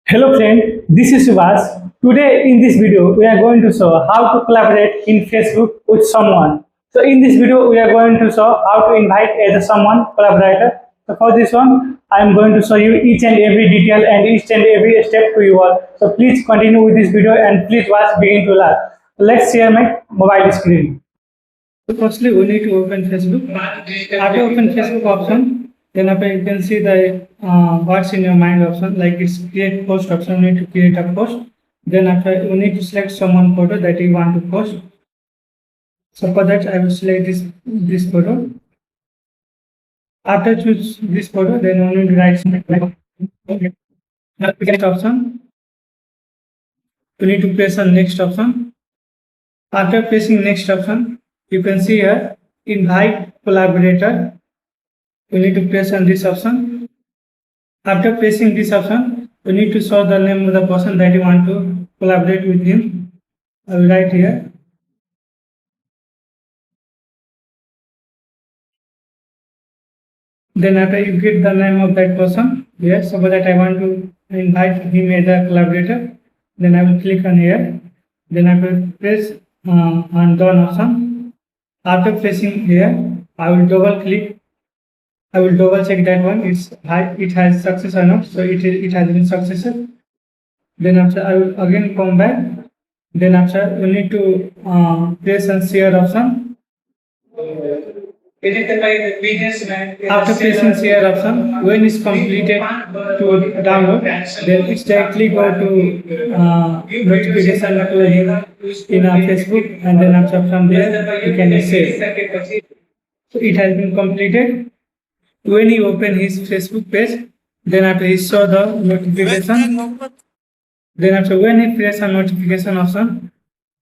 Hello friend, this is Subash. Today in this video we are going to show how to collaborate in Facebook with someone. So in this video we are going to show how to invite as a someone collaborator. So for this one I am going to show you each and every detail and each and every step to you all. So please continue with this video and please watch begin to last. Let's share my mobile screen. So firstly we need to open Facebook. After open Facebook option, then after you can see the what's in your mind option, like it's create post option. You need to create a post. Then after you need to select someone photo that you want to post. So for that I will select this photo. After choose this photo, then you need to write something like next option. You need to press on next option. After pressing next option, you can see here invite collaborator. You need to press on this option. After pressing this option, you need to show the name of the person that you want to collaborate with him. I will write here. Then after you get the name of that person, yes, suppose that I want to invite him as a collaborator, then I will click on here. Then I will press on done option. After pressing here, I will double click. I will double check that one. It has success or not. So it has been successful. Then after I will again come back. Then after you need to press on share option. After pressing share option, when it's completed to download, then it's directly go to notification to him in Facebook, and then after from there you can save. So it has been completed. When he open his Facebook page, then after he saw the notification, then after when he press on notification option,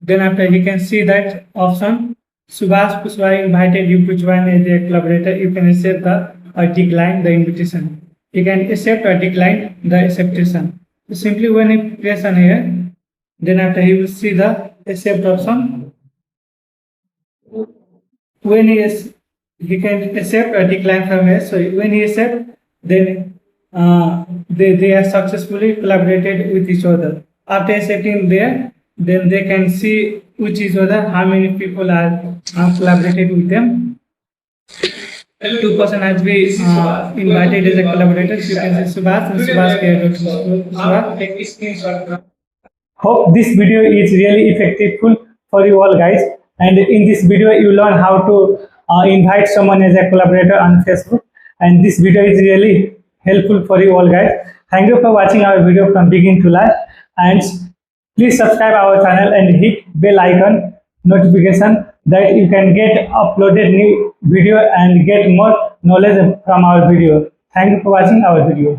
then after he can see that option, Subash Kr invited you to join as a collaborator. You can accept or decline the invitation. You can accept or decline the acceptation. So simply when he press on here, then after he will see the accept option. When he can accept or decline from here. So when he accept, then they are successfully collaborated with each other. After accepting there, then they can see which each other, how many people are collaborated with them. 2 person has been invited as a collaborator. So you can see Subash and Subash. Hope this video is really effective for you all guys. And in this video you learn how to invite someone as a collaborator on Facebook. And this video is really helpful for you all guys. Thank you for watching our video from beginning to last. And please subscribe our channel and hit bell icon notification that you can get uploaded new video and get more knowledge from our video. Thank you for watching our video.